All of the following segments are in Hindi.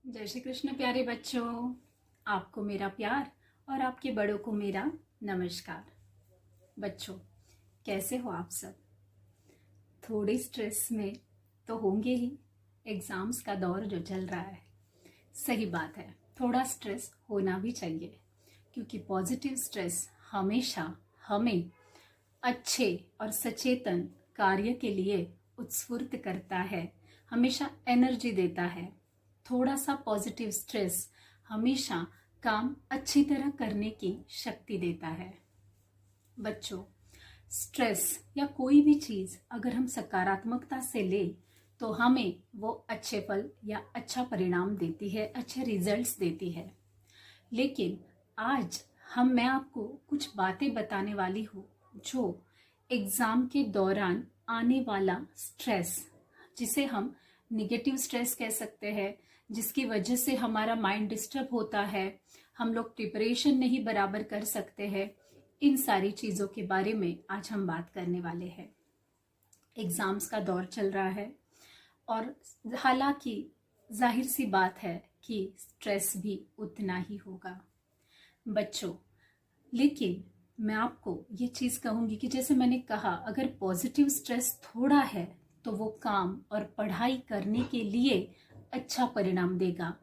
जय श्री कृष्ण प्यारे बच्चों। आपको मेरा प्यार और आपके बड़ों को मेरा नमस्कार। बच्चों, कैसे हो आप सब? थोड़े स्ट्रेस में तो होंगे ही। एग्जाम्स का दौर जो चल रहा है, सही बात है, थोड़ा स्ट्रेस होना भी चाहिए, क्योंकि पॉजिटिव स्ट्रेस हमेशा हमें अच्छे और सचेतन कार्य के लिए उत्स्फूर्त करता है, हमेशा एनर्जी देता है। थोड़ा सा पॉजिटिव स्ट्रेस हमेशा काम अच्छी तरह करने की शक्ति देता है। बच्चों, स्ट्रेस या कोई भी चीज अगर हम सकारात्मकता से ले तो हमें वो अच्छे फल या अच्छा परिणाम देती है, अच्छे रिजल्ट्स देती है। लेकिन आज मैं आपको कुछ बातें बताने वाली हूँ जो एग्जाम के दौरान आने वाला स्ट्रेस, जिसे हम निगेटिव स्ट्रेस कह सकते हैं, जिसकी वजह से हमारा माइंड डिस्टर्ब होता है, हम लोग प्रिपरेशन नहीं बराबर कर सकते हैं, इन सारी चीज़ों के बारे में आज हम बात करने वाले हैं। एग्ज़ाम्स का दौर चल रहा है और हालांकि जाहिर सी बात है कि स्ट्रेस भी उतना ही होगा बच्चों। लेकिन मैं आपको ये चीज़ कहूँगी कि जैसे मैंने कहा, अगर पॉजिटिव स्ट्रेस थोड़ा है तो वो काम और पढ़ाई करने के लिए अच्छा परिणाम देगा,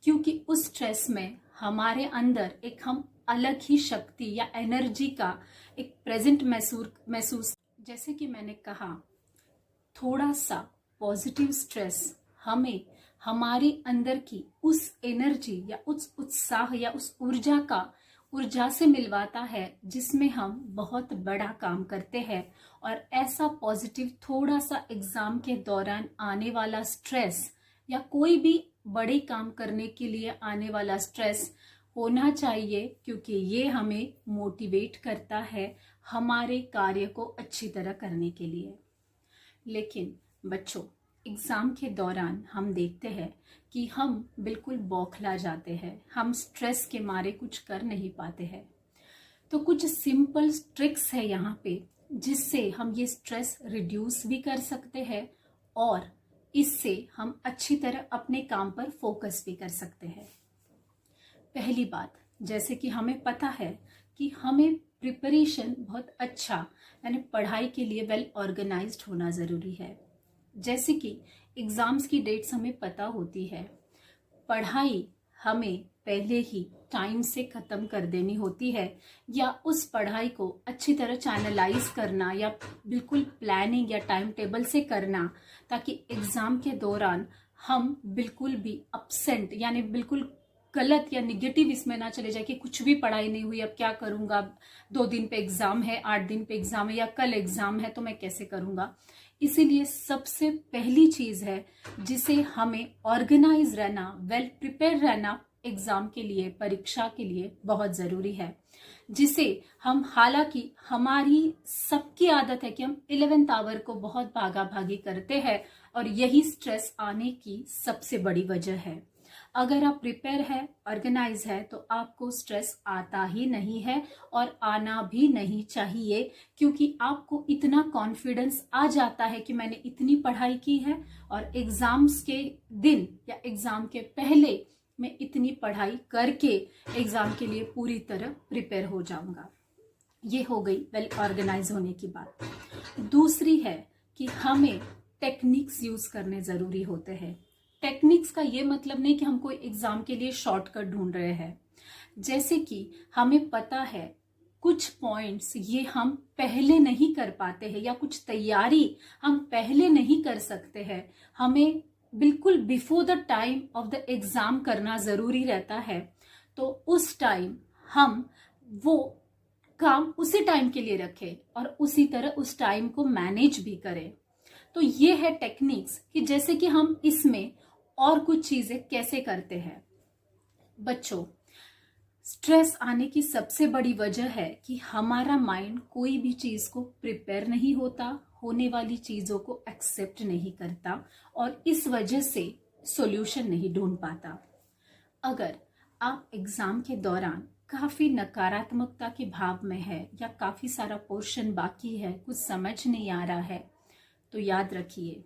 क्योंकि उस स्ट्रेस में हमारे अंदर एक हम अलग ही शक्ति या एनर्जी का एक प्रेजेंट महसूस। जैसे कि मैंने कहा, थोड़ा सा पॉजिटिव स्ट्रेस हमें हमारे अंदर की उस एनर्जी या उस उत्साह या उस ऊर्जा से मिलवाता है जिसमें हम बहुत बड़ा काम करते हैं। और ऐसा पॉजिटिव थोड़ा सा एग्जाम के दौरान आने वाला स्ट्रेस या कोई भी बड़े काम करने के लिए आने वाला स्ट्रेस होना चाहिए, क्योंकि ये हमें मोटिवेट करता है हमारे कार्य को अच्छी तरह करने के लिए। लेकिन बच्चों, एग्जाम के दौरान हम देखते हैं कि हम बिल्कुल बौखला जाते हैं, हम स्ट्रेस के मारे कुछ कर नहीं पाते हैं। तो कुछ सिंपल ट्रिक्स है यहाँ पे, जिससे हम ये स्ट्रेस रिड्यूस भी कर सकते हैं और इससे हम अच्छी तरह अपने काम पर फोकस भी कर सकते हैं। पहली बात, जैसे कि हमें पता है कि हमें प्रिपरेशन बहुत अच्छा, यानी पढ़ाई के लिए वेल ऑर्गेनाइज्ड होना ज़रूरी है। जैसे कि एग्ज़ाम्स की डेट्स हमें पता होती है, पढ़ाई हमें पहले ही टाइम से ख़त्म कर देनी होती है, या उस पढ़ाई को अच्छी तरह चैनलाइज करना या बिल्कुल प्लानिंग या टाइम टेबल से करना, ताकि एग्ज़ाम के दौरान हम बिल्कुल भी अपसेंट यानी बिल्कुल गलत या निगेटिव इसमें ना चले जाए कि कुछ भी पढ़ाई नहीं हुई, अब क्या करूँगा, 2 दिन पे एग्ज़ाम है, 8 दिन पे एग्ज़ाम है, या कल एग्ज़ाम है तो मैं कैसे करूँगा। इसीलिए सबसे पहली चीज़ है जिसे हमें ऑर्गेनाइज रहना, वेल प्रिपेयर रहना एग्ज़ाम के लिए, परीक्षा के लिए बहुत ज़रूरी है। जिसे हम, हालांकि हमारी सबकी आदत है कि हम 11th आवर को बहुत भागा भागी करते हैं और यही स्ट्रेस आने की सबसे बड़ी वजह है। अगर आप प्रिपेयर है, ऑर्गेनाइज है, तो आपको स्ट्रेस आता ही नहीं है और आना भी नहीं चाहिए, क्योंकि आपको इतना कॉन्फिडेंस आ जाता है कि मैंने इतनी पढ़ाई की है और एग्जाम्स के दिन या एग्जाम के पहले मैं इतनी पढ़ाई करके एग्जाम के लिए पूरी तरह प्रिपेयर हो जाऊंगा। ये हो गई वेल ऑर्गेनाइज होने की बात। दूसरी है कि हमें टेक्निक्स यूज करने जरूरी होते हैं। टेक्निक्स का ये मतलब नहीं कि हम कोई एग्जाम के लिए शॉर्टकट ढूंढ रहे हैं। जैसे कि हमें पता है कुछ पॉइंट्स ये हम पहले नहीं कर पाते हैं, या कुछ तैयारी हम पहले नहीं कर सकते हैं, हमें बिल्कुल before the time of the exam करना जरूरी रहता है। तो उस टाइम हम वो काम उसी टाइम के लिए रखें और उसी तरह उस टाइम को मैनेज भी करें। तो ये है टेक्निक्स कि जैसे कि हम इसमें और कुछ चीजें कैसे करते हैं। बच्चों, स्ट्रेस आने की सबसे बड़ी वजह है कि हमारा माइंड कोई भी चीज को प्रिपेयर नहीं होता, होने वाली चीजों को एक्सेप्ट नहीं करता और इस वजह से सॉल्यूशन नहीं ढूंढ पाता। अगर आप एग्जाम के दौरान काफी नकारात्मकता के भाव में है, या काफी सारा पोर्शन बाकी है, कुछ समझ नहीं आ रहा है, तो याद रखिए,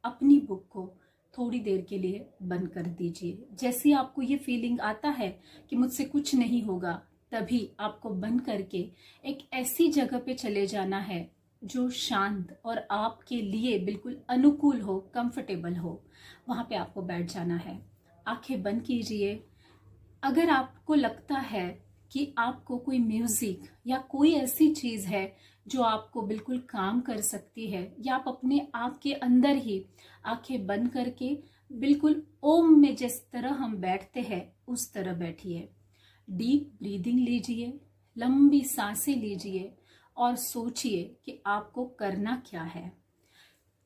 अपनी बुक को थोड़ी देर के लिए बंद कर दीजिए। जैसे ही आपको ये फीलिंग आता है कि मुझसे कुछ नहीं होगा, तभी आपको बंद करके एक ऐसी जगह पे चले जाना है जो शांत और आपके लिए बिल्कुल अनुकूल हो, कंफर्टेबल हो। वहां पे आपको बैठ जाना है। आंखें बंद कीजिए। अगर आपको लगता है कि आपको कोई म्यूजिक या कोई ऐसी चीज है जो आपको बिल्कुल काम कर सकती है, या आप अपने आप के अंदर ही आंखें बंद करके बिल्कुल ओम में जिस तरह हम बैठते हैं उस तरह बैठिए। डीप ब्रीदिंग लीजिए, लंबी सांसें लीजिए और सोचिए कि आपको करना क्या है।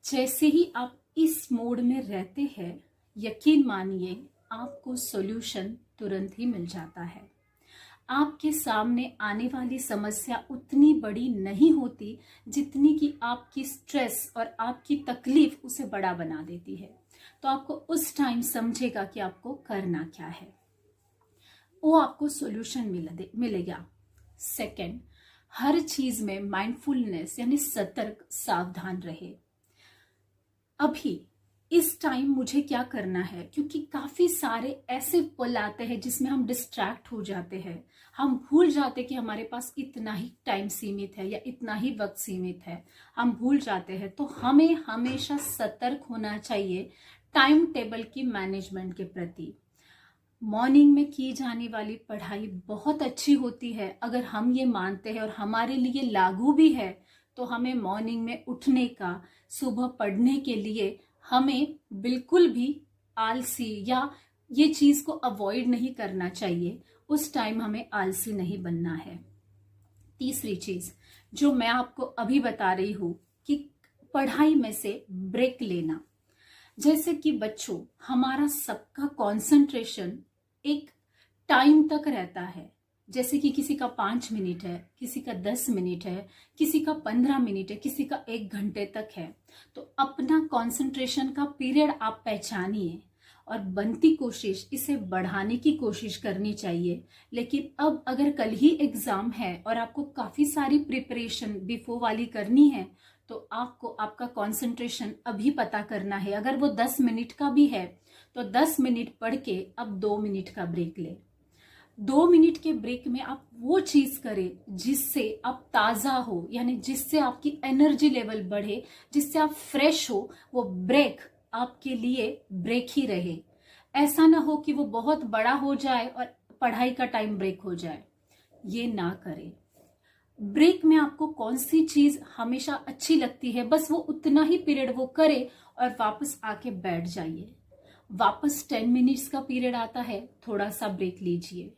जैसे ही आप इस मोड में रहते हैं, यकीन मानिए आपको सॉल्यूशन तुरंत ही मिल जाता है। आपके सामने आने वाली समस्या उतनी बड़ी नहीं होती जितनी कि आपकी स्ट्रेस और आपकी तकलीफ उसे बड़ा बना देती है। तो आपको उस टाइम समझेगा कि आपको करना क्या है, वो आपको सॉल्यूशन मिलेगा। सेकंड, हर चीज में माइंडफुलनेस यानी सतर्क, सावधान रहे। अभी इस टाइम मुझे क्या करना है, क्योंकि काफी सारे ऐसे पल आते हैं जिसमें हम डिस्ट्रैक्ट हो जाते हैं। हम भूल जाते कि हमारे पास इतना ही टाइम सीमित है या इतना ही वक्त सीमित है, हम भूल जाते हैं। तो हमें हमेशा सतर्क होना चाहिए टाइम टेबल की मैनेजमेंट के प्रति। मॉर्निंग में की जाने वाली पढ़ाई बहुत अच्छी होती है। अगर हम ये मानते हैं और हमारे लिए लागू भी है, तो हमें मॉर्निंग में उठने का, सुबह पढ़ने के लिए हमें बिल्कुल भी आलसी या ये चीज को अवॉइड नहीं करना चाहिए। उस टाइम हमें आलसी नहीं बनना है। तीसरी चीज जो मैं आपको अभी बता रही हूं कि पढ़ाई में से ब्रेक लेना। जैसे कि बच्चों, हमारा सबका कंसंट्रेशन एक टाइम तक रहता है। जैसे कि किसी का 5 मिनट है, किसी का 10 मिनट है, किसी का 15 मिनट है, किसी का 1 घंटे तक है। तो अपना कंसंट्रेशन का पीरियड आप पहचानिए और बनती कोशिश इसे बढ़ाने की कोशिश करनी चाहिए। लेकिन अब अगर कल ही एग्जाम है और आपको काफी सारी प्रिपरेशन बिफोर वाली करनी है, तो आपको आपका कंसंट्रेशन अभी पता करना है। अगर वो 10 मिनट का भी है तो 10 मिनट पढ़ के अब 2 मिनट का ब्रेक ले। 2 मिनट के ब्रेक में आप वो चीज करें जिससे आप ताजा हो, यानी जिससे आपकी एनर्जी लेवल बढ़े, जिससे आप फ्रेश हो। वो ब्रेक आपके लिए ब्रेक ही रहे। ऐसा ना हो कि वो बहुत बड़ा हो जाए और पढ़ाई का टाइम ब्रेक हो जाए। ये ना करें। ब्रेक में आपको कौन सी चीज हमेशा अच्छी लगती है, बस वो उतना ही पीरियड वो करे और वापस आके बैठ जाइए। वापस 10 मिनट्स का पीरियड आता है, थोड़ा सा ब्रेक लीजिए।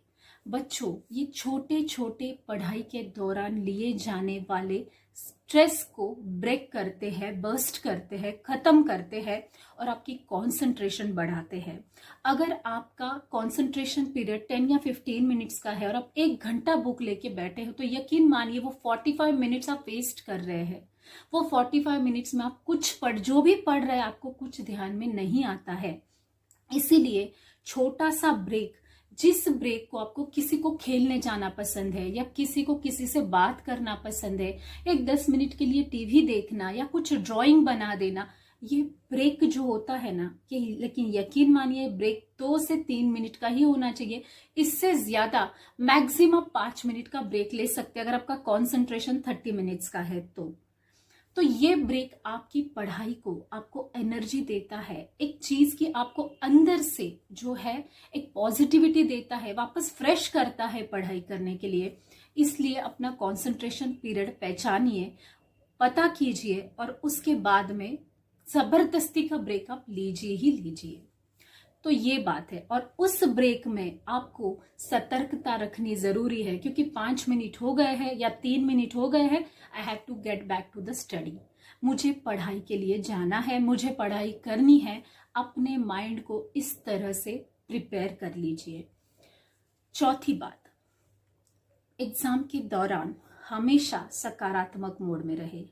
बच्चों, ये छोटे छोटे पढ़ाई के दौरान लिए जाने वाले स्ट्रेस को ब्रेक करते हैं, बर्स्ट करते हैं, खत्म करते हैं और आपकी कंसंट्रेशन बढ़ाते हैं। अगर आपका कंसंट्रेशन पीरियड 10 या 15 मिनट्स का है और आप 1 घंटा बुक लेके बैठे हो, तो यकीन मानिए वो 45 मिनट्स आप वेस्ट कर रहे हैं। वो 45 मिनट्स में आप जो भी पढ़ रहे हैं आपको कुछ ध्यान में नहीं आता है। इसीलिए छोटा सा ब्रेक, जिस ब्रेक को आपको किसी को खेलने जाना पसंद है या किसी को किसी से बात करना पसंद है, एक 10 मिनट के लिए टीवी देखना या कुछ ड्राइंग बना देना, ये ब्रेक जो होता है ना, कि लेकिन यकीन मानिए ब्रेक 2 से 3 मिनट का ही होना चाहिए। इससे ज्यादा मैक्सिमम 5 मिनट का ब्रेक ले सकते हैं अगर आपका कॉन्सेंट्रेशन 30 मिनट्स का है तो ये ब्रेक आपकी पढ़ाई को, आपको एनर्जी देता है, एक चीज की आपको अंदर से जो है एक पॉजिटिविटी देता है, वापस फ्रेश करता है पढ़ाई करने के लिए। इसलिए अपना कंसंट्रेशन पीरियड पहचानिए, पता कीजिए और उसके बाद में जबरदस्ती का ब्रेक आप लीजिए ही लीजिए। तो ये बात है। और उस ब्रेक में आपको सतर्कता रखनी जरूरी है, क्योंकि 5 मिनट हो गए हैं या 3 मिनट हो गए हैं, I have to get back to the study. मुझे पढ़ाई के लिए जाना है, मुझे पढ़ाई करनी है। अपने माइंड को इस तरह से प्रिपेयर कर लीजिए। चौथी बात, एग्जाम के दौरान हमेशा सकारात्मक मोड में रहे।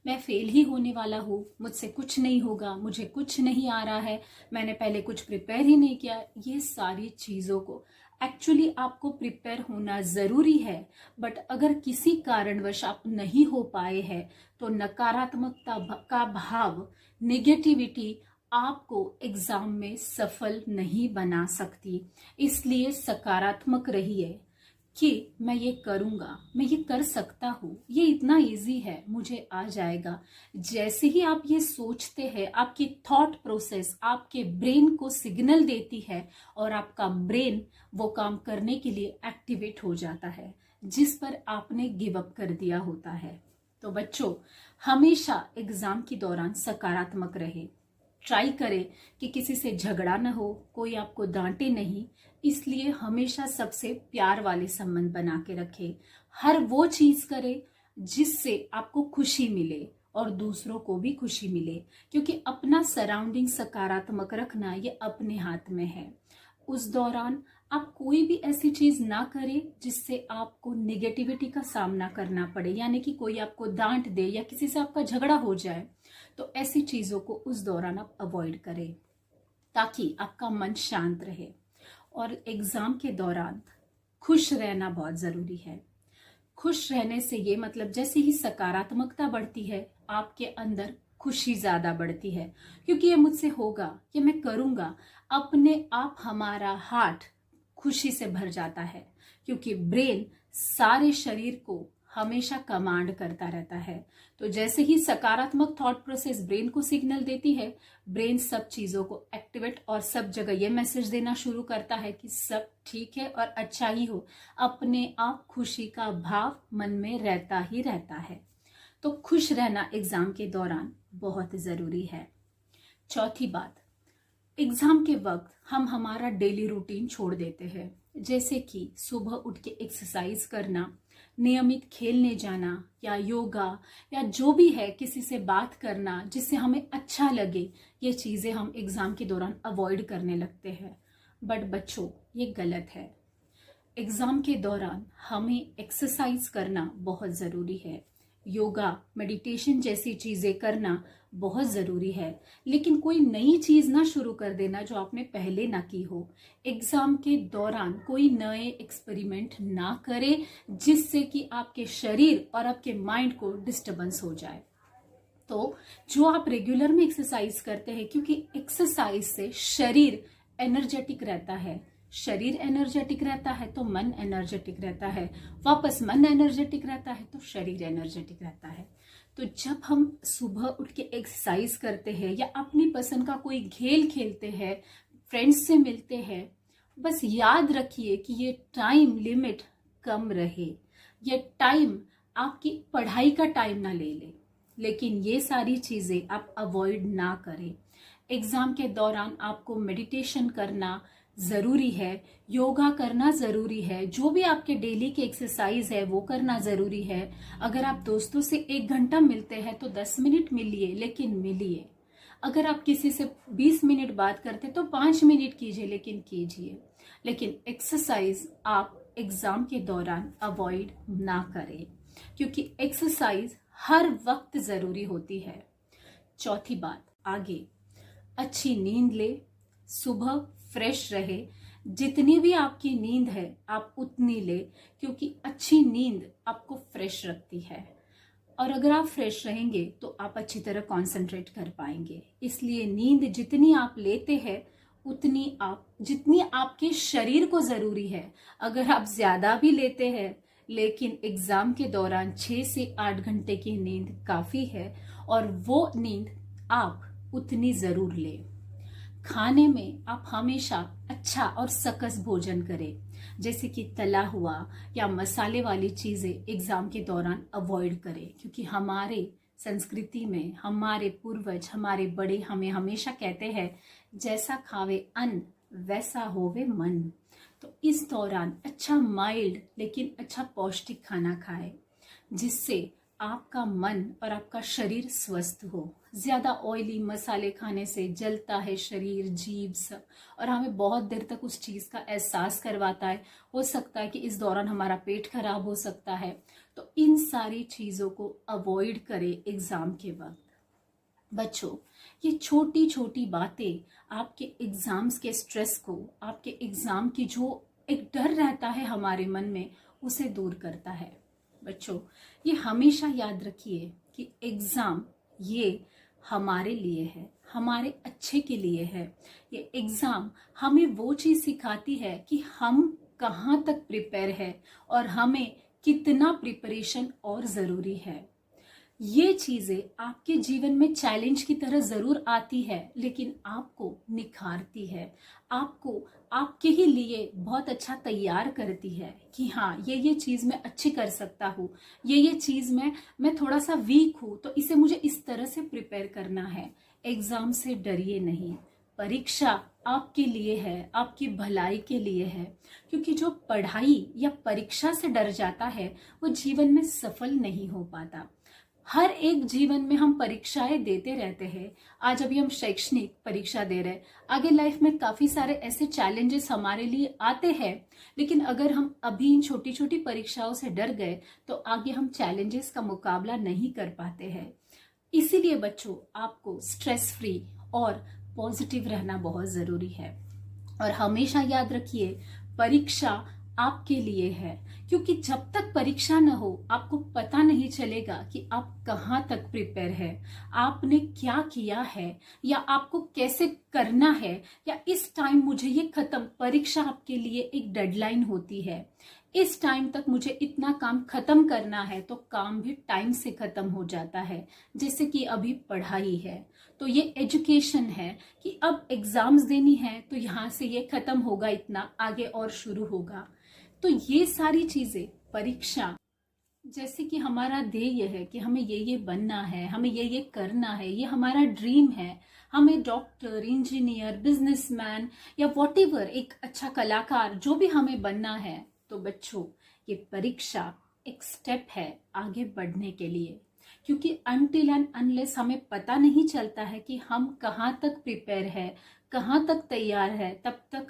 मैं फेल ही होने वाला हूँ, मुझसे कुछ नहीं होगा, मुझे कुछ नहीं आ रहा है, मैंने पहले कुछ प्रिपेयर ही नहीं किया। ये सारी चीज़ों को एक्चुअली आपको प्रिपेयर होना ज़रूरी है, बट अगर किसी कारणवश आप नहीं हो पाए हैं तो नकारात्मकता का भाव, नेगेटिविटी आपको एग्जाम में सफल नहीं बना सकती। इसलिए सकारात्मक रहिए कि मैं ये करूंगा, मैं ये कर सकता हूँ, ये इतना इजी है, मुझे आ जाएगा। जैसे ही आप ये सोचते हैं, आपकी थॉट प्रोसेस आपके ब्रेन को सिग्नल देती है और आपका ब्रेन वो काम करने के लिए एक्टिवेट हो जाता है जिस पर आपने गिव अप कर दिया होता है। तो बच्चों, हमेशा एग्जाम के दौरान सकारात्मक रहे। ट्राई करें कि किसी से झगड़ा ना हो, कोई आपको डांटे नहीं। इसलिए हमेशा सबसे प्यार वाले संबंध बना के रखें। हर वो चीज करें जिससे आपको खुशी मिले और दूसरों को भी खुशी मिले, क्योंकि अपना सराउंडिंग सकारात्मक रखना ये अपने हाथ में है। उस दौरान आप कोई भी ऐसी चीज ना करें जिससे आपको निगेटिविटी का सामना करना पड़े, यानी कि कोई आपको डांट दे या किसी से आपका झगड़ा हो जाए। तो ऐसी चीजों को उस दौरान आप अवॉइड करें ताकि आपका मन शांत रहे। और एग्जाम के दौरान खुश रहना बहुत जरूरी है। खुश रहने से ये मतलब जैसे ही सकारात्मकता बढ़ती है, आपके अंदर खुशी ज्यादा बढ़ती है, क्योंकि ये मुझसे होगा, ये मैं करूंगा। अपने आप हमारा हार्ट खुशी से भर जाता है, क्योंकि ब्रेन सारे शरीर को हमेशा कमांड करता रहता है। तो जैसे ही सकारात्मक थॉट प्रोसेस ब्रेन को सिग्नल देती है, ब्रेन सब चीजों को एक्टिवेट और सब जगह ये मैसेज देना शुरू करता है कि सब ठीक है और अच्छा ही हो। अपने आप खुशी का भाव मन में रहता ही रहता है। तो खुश रहना एग्जाम के दौरान बहुत जरूरी है। चौथी बात, एग्जाम के वक्त हम हमारा डेली रूटीन छोड़ देते हैं, जैसे कि सुबह उठ के एक्सरसाइज करना, नियमित खेलने जाना या योगा या जो भी है, किसी से बात करना जिससे हमें अच्छा लगे। ये चीजें हम एग्जाम के दौरान अवॉइड करने लगते हैं। बट बच्चों, ये गलत है। एग्जाम के दौरान हमें एक्सरसाइज करना बहुत जरूरी है। योगा, मेडिटेशन जैसी चीजें करना बहुत जरूरी है, लेकिन कोई नई चीज ना शुरू कर देना जो आपने पहले ना की हो। एग्जाम के दौरान कोई नए एक्सपेरिमेंट ना करें जिससे कि आपके शरीर और आपके माइंड को डिस्टरबेंस हो जाए। तो जो आप रेगुलर में एक्सरसाइज करते हैं, क्योंकि एक्सरसाइज से शरीर एनर्जेटिक रहता है, शरीर एनर्जेटिक रहता है तो मन एनर्जेटिक रहता है, वापस मन एनर्जेटिक रहता है तो शरीर एनर्जेटिक रहता है। तो जब हम सुबह उठ के एक्सरसाइज करते हैं या अपनी पसंद का कोई खेल खेलते हैं, फ्रेंड्स से मिलते हैं, बस याद रखिए कि ये टाइम लिमिट कम रहे। ये टाइम आपकी पढ़ाई का टाइम ना ले ले, लेकिन ये सारी चीजें आप अवॉइड ना करें। एग्जाम के दौरान आपको मेडिटेशन करना जरूरी है, योगा करना जरूरी है, जो भी आपके डेली के एक्सरसाइज है वो करना जरूरी है। अगर आप दोस्तों से 1 घंटा मिलते हैं तो 10 मिनट मिलिए, लेकिन मिलिए। अगर आप किसी से 20 मिनट बात करते तो 5 मिनट कीजिए, लेकिन कीजिए। लेकिन एक्सरसाइज आप एग्जाम के दौरान अवॉइड ना करें, क्योंकि एक्सरसाइज हर वक्त जरूरी होती है। चौथी बात, आगे अच्छी नींद ले, सुबह फ्रेश रहे। जितनी भी आपकी नींद है आप उतनी ले, क्योंकि अच्छी नींद आपको फ्रेश रखती है। और अगर आप फ्रेश रहेंगे तो आप अच्छी तरह कंसंट्रेट कर पाएंगे। इसलिए नींद जितनी आप लेते हैं जितनी आपके शरीर को जरूरी है। अगर आप ज्यादा भी लेते हैं, लेकिन एग्जाम के दौरान 6 से 8 घंटे की नींद काफी है, और वो नींद आप उतनी जरूर लें। खाने में आप हमेशा अच्छा और सकस भोजन करें, जैसे कि तला हुआ या मसाले वाली चीजें एग्जाम के दौरान अवॉइड करें, क्योंकि हमारे संस्कृति में हमारे पूर्वज, हमारे बड़े हमें हमेशा कहते हैं, जैसा खावे अन्न वैसा होवे मन। तो इस दौरान अच्छा माइल्ड लेकिन अच्छा पौष्टिक खाना खाएं, जिससे आपका मन और आपका शरीर स्वस्थ हो। ज्यादा ऑयली मसाले खाने से जलता है शरीर, जीभ सब, और हमें बहुत देर तक उस चीज का एहसास करवाता है। हो सकता है कि इस दौरान हमारा पेट खराब हो सकता है। तो इन सारी चीजों को अवॉइड करें एग्जाम के वक्त। बच्चों, ये छोटी छोटी बातें आपके एग्जाम्स के स्ट्रेस को, आपके एग्जाम की जो एक डर रहता है हमारे मन में, उसे दूर करता है। बच्चों, ये हमेशा याद रखिए कि एग्जाम ये हमारे लिए है, हमारे अच्छे के लिए है। ये एग्जाम हमें वो चीज सिखाती है कि हम कहाँ तक प्रिपेयर है और हमें कितना प्रिपरेशन और जरूरी है। ये चीजें आपके जीवन में चैलेंज की तरह जरूर आती है, लेकिन आपको निखारती है, आपको आपके ही लिए बहुत अच्छा तैयार करती है कि हाँ ये चीज मैं अच्छी कर सकता हूँ, ये चीज मैं थोड़ा सा वीक हूँ, तो इसे मुझे इस तरह से प्रिपेयर करना है। एग्जाम से डरिए नहीं, परीक्षा आपके लिए है, आपकी भलाई के लिए है। क्योंकि जो पढ़ाई या परीक्षा से डर जाता है वो जीवन में सफल नहीं हो पाता। हर एक जीवन में हम परीक्षाएं देते रहते हैं। आज अभी हम शैक्षणिक परीक्षा दे रहे हैं, आगे लाइफ में काफी सारे ऐसे चैलेंजेस हमारे लिए आते हैं, लेकिन अगर हम अभी इन छोटी छोटी परीक्षाओं से डर गए तो आगे हम चैलेंजेस का मुकाबला नहीं कर पाते हैं। इसीलिए बच्चों, आपको स्ट्रेस फ्री और पॉजिटिव रहना बहुत जरूरी है। और हमेशा याद रखिए, परीक्षा आपके लिए है, क्योंकि जब तक परीक्षा न हो आपको पता नहीं चलेगा कि आप कहाँ तक प्रिपेयर है, आपने क्या किया है, या आपको कैसे करना है, या इस टाइम मुझे ये खत्म, परीक्षा आपके लिए एक डेडलाइन होती है, इस टाइम तक मुझे इतना काम खत्म करना है, तो काम भी टाइम से खत्म हो जाता है। जैसे कि अभी पढ़ाई है तो ये एजुकेशन है कि अब एग्जाम्स देनी है, तो यहाँ से ये खत्म होगा, इतना आगे और शुरू होगा। तो ये सारी चीजें, परीक्षा जैसे कि हमारा ध्येय है कि हमें ये बनना है, हमें ये करना है, ये हमारा ड्रीम है, हमें डॉक्टर, इंजीनियर, बिजनेसमैन या व्हाटएवर, एक अच्छा कलाकार, जो भी हमें बनना है। तो बच्चों, ये परीक्षा एक स्टेप है आगे बढ़ने के लिए, क्योंकि अनटिल एंड अनलेस हमें पता नहीं चलता है कि हम कहाँ तक प्रिपेयर है, कहाँ तक तैयार है, तब तक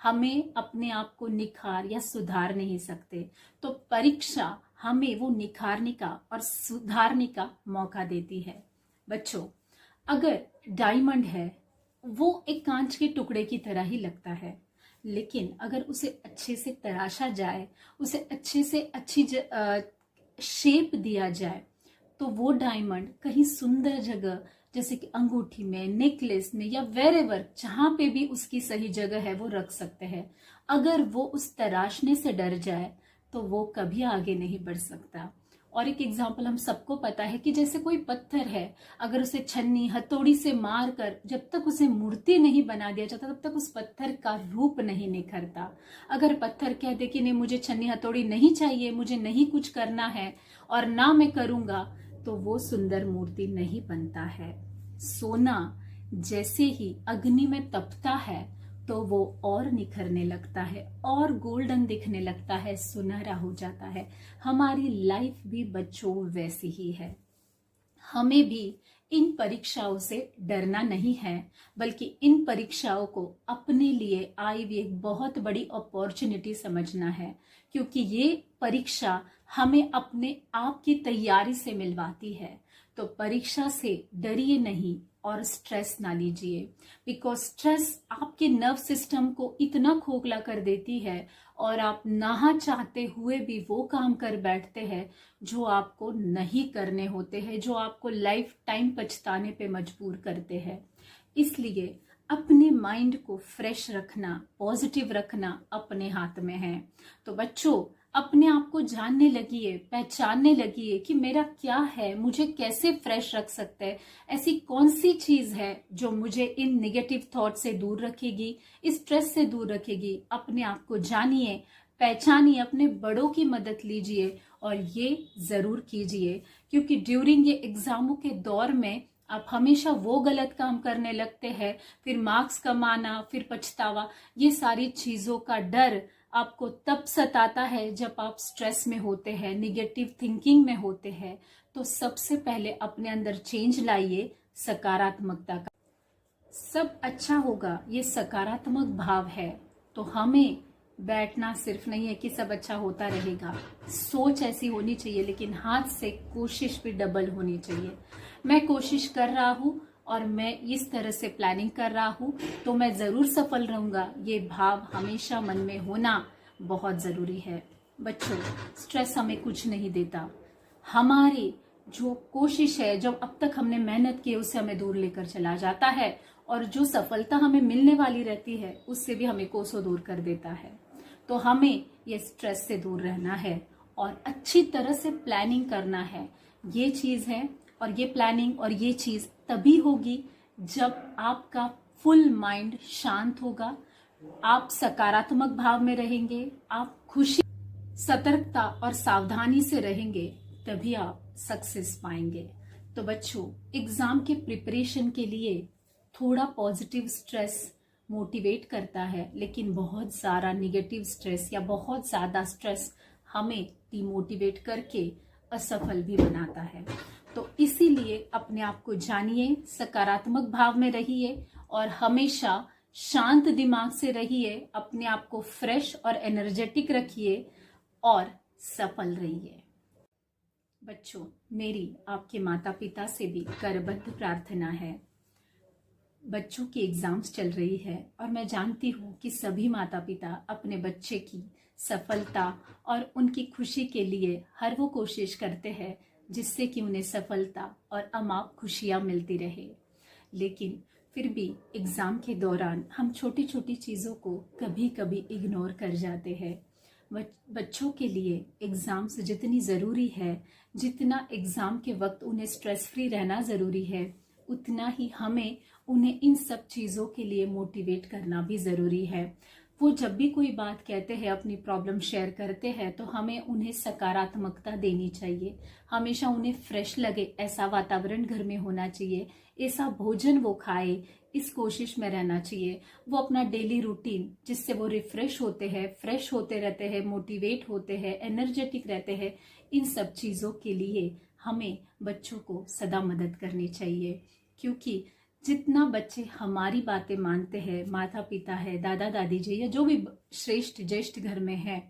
हमें अपने आप को निखार या सुधार नहीं सकते। तो परीक्षा हमें वो निखारने का और सुधारने का मौका देती है। बच्चों, अगर डायमंड है वो एक कांच के टुकड़े की तरह ही लगता है, लेकिन अगर उसे अच्छे से तराशा जाए, उसे अच्छे से अच्छी शेप दिया जाए, तो वो डायमंड कहीं सुंदर जगह जैसे कि अंगूठी में, नेकलेस में, या वेरेवर जहां पे भी उसकी सही जगह है वो रख सकते हैं। अगर वो उस तराशने से डर जाए तो वो कभी आगे नहीं बढ़ सकता। और एक एग्जाम्पल हम सबको पता है कि जैसे कोई पत्थर है, अगर उसे छन्नी हथौड़ी से मार कर जब तक उसे मूर्ति नहीं बना दिया जाता, तब तक उस पत्थर का रूप नहीं निखरता। अगर पत्थर कह दे कि नहीं, मुझे छन्नी हथौड़ी नहीं चाहिए, मुझे नहीं कुछ करना है और ना मैं करूंगा, तो वो सुंदर मूर्ति नहीं बनता है। सोना जैसे ही अग्नि में तपता है तो वो और निखरने लगता है और गोल्डन दिखने लगता है, सुनहरा हो जाता है। हमारी लाइफ भी बच्चों वैसी ही है। हमें भी इन परीक्षाओं से डरना नहीं है, बल्कि इन परीक्षाओं को अपने लिए आई हुई एक बहुत बड़ी अपॉर्चुनिटी समझना है, क्योंकि ये परीक्षा हमें अपने आप की तैयारी से मिलवाती है। तो परीक्षा से डरिए नहीं और स्ट्रेस ना लीजिए, बिकॉज स्ट्रेस आपके नर्व सिस्टम को इतना खोखला कर देती है और आप ना चाहते हुए भी वो काम कर बैठते हैं जो आपको नहीं करने होते हैं, जो आपको लाइफ टाइम पछताने पे मजबूर करते हैं। इसलिए अपने माइंड को फ्रेश रखना, पॉजिटिव रखना अपने हाथ में है। तो बच्चों, अपने आप को जानने लगिए, पहचानने लगिए कि मेरा क्या है, मुझे कैसे फ्रेश रख सकते हैं, ऐसी कौन सी चीज है जो मुझे इन नेगेटिव थॉट से दूर रखेगी, इस स्ट्रेस से दूर रखेगी। अपने आप को जानिए, पहचानिए, अपने बड़ों की मदद लीजिए और ये जरूर कीजिए, क्योंकि ड्यूरिंग ये एग्जामों के दौर में आप हमेशा वो गलत काम करने लगते हैं, फिर मार्क्स कमाना, फिर पछतावा, ये सारी चीजों का डर आपको तब सताता है जब आप स्ट्रेस में होते हैं, निगेटिव थिंकिंग में होते हैं। तो सबसे पहले अपने अंदर चेंज लाइए, सकारात्मकता का। सब अच्छा होगा, ये सकारात्मक भाव है। तो हमें बैठना सिर्फ नहीं है कि सब अच्छा होता रहेगा, सोच ऐसी होनी चाहिए, लेकिन हाथ से कोशिश भी डबल होनी चाहिए। मैं कोशिश कर रहा हूँ और मैं इस तरह से प्लानिंग कर रहा हूँ तो मैं जरूर सफल रहूंगा, ये भाव हमेशा मन में होना बहुत जरूरी है। बच्चों, स्ट्रेस हमें कुछ नहीं देता, हमारी जो कोशिश है, जो अब तक हमने मेहनत की है, उससे हमें दूर लेकर चला जाता है, और जो सफलता हमें मिलने वाली रहती है उससे भी हमें कोसों दूर कर देता है। तो हमें ये स्ट्रेस से दूर रहना है और अच्छी तरह से प्लानिंग करना है। ये चीज है, और ये प्लानिंग और ये चीज तभी होगी जब आपका फुल माइंड शांत होगा, आप सकारात्मक भाव में रहेंगे, आप खुशी, सतर्कता और सावधानी से रहेंगे, तभी आप सक्सेस पाएंगे। तो बच्चों, एग्जाम के प्रिपरेशन के लिए थोड़ा पॉजिटिव स्ट्रेस मोटिवेट करता है, लेकिन बहुत सारा निगेटिव स्ट्रेस या बहुत ज्यादा स्ट्रेस हमें डिमोटिवेट करके असफल भी बनाता है। तो इसीलिए अपने आप को जानिए, सकारात्मक भाव में रहिए और हमेशा शांत दिमाग से रहिए, अपने आप को फ्रेश और एनर्जेटिक रखिए और सफल रहिए। बच्चों, मेरी आपके माता पिता से भी करबद्ध प्रार्थना है। बच्चों की एग्जाम्स चल रही है और मैं जानती हूँ कि सभी माता पिता अपने बच्चे की सफलता और उनकी खुशी के लिए हर वो कोशिश करते हैं जिससे कि उन्हें सफलता और अमाप खुशियाँ मिलती रहे। लेकिन फिर भी एग्ज़ाम के दौरान हम छोटी छोटी चीज़ों को कभी कभी इग्नोर कर जाते हैं। बच्चों के लिए एग्ज़ाम्स जितनी ज़रूरी है, जितना एग्ज़ाम के वक्त उन्हें स्ट्रेस फ्री रहना ज़रूरी है, उतना ही हमें उन्हें इन सब चीज़ों के लिए मोटिवेट करना भी ज़रूरी है। वो जब भी कोई बात कहते हैं, अपनी प्रॉब्लम शेयर करते हैं, तो हमें उन्हें सकारात्मकता देनी चाहिए। हमेशा उन्हें फ्रेश लगे ऐसा वातावरण घर में होना चाहिए, ऐसा भोजन वो खाए, इस कोशिश में रहना चाहिए। वो अपना डेली रूटीन जिससे वो रिफ्रेश होते हैं, फ्रेश होते रहते हैं, मोटिवेट होते हैं, एनर्जेटिक रहते हैं, इन सब चीज़ों के लिए हमें बच्चों को सदा मदद करनी चाहिए। क्योंकि जितना बच्चे हमारी बातें मानते हैं, माता पिता है, दादा दादी जी या जो भी श्रेष्ठ ज्येष्ठ घर में है,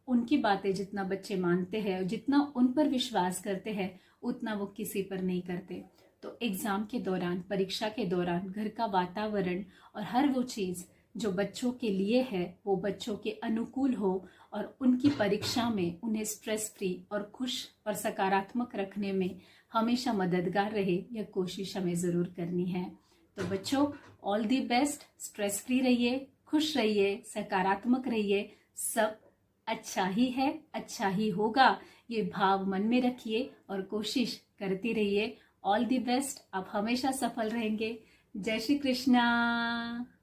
उनकी बातें जितना बच्चे मानते हैं, जितना उन पर विश्वास करते हैं, उतना वो किसी पर नहीं करते। तो एग्जाम के दौरान, परीक्षा के दौरान घर का वातावरण और हर वो चीज़ जो बच्चों के लिए है, वो बच्चों के अनुकूल हो और उनकी परीक्षा में उन्हें स्ट्रेस फ्री और खुश और सकारात्मक रखने में हमेशा मददगार रहे, यह कोशिश हमें ज़रूर करनी है। तो बच्चों, all the best. Stress free रहिए, खुश रहिए, सकारात्मक रहिए। सब अच्छा ही है, अच्छा ही होगा, ये भाव मन में रखिए और कोशिश करती रहिए। All the best. आप हमेशा सफल रहेंगे। जय श्री कृष्णा।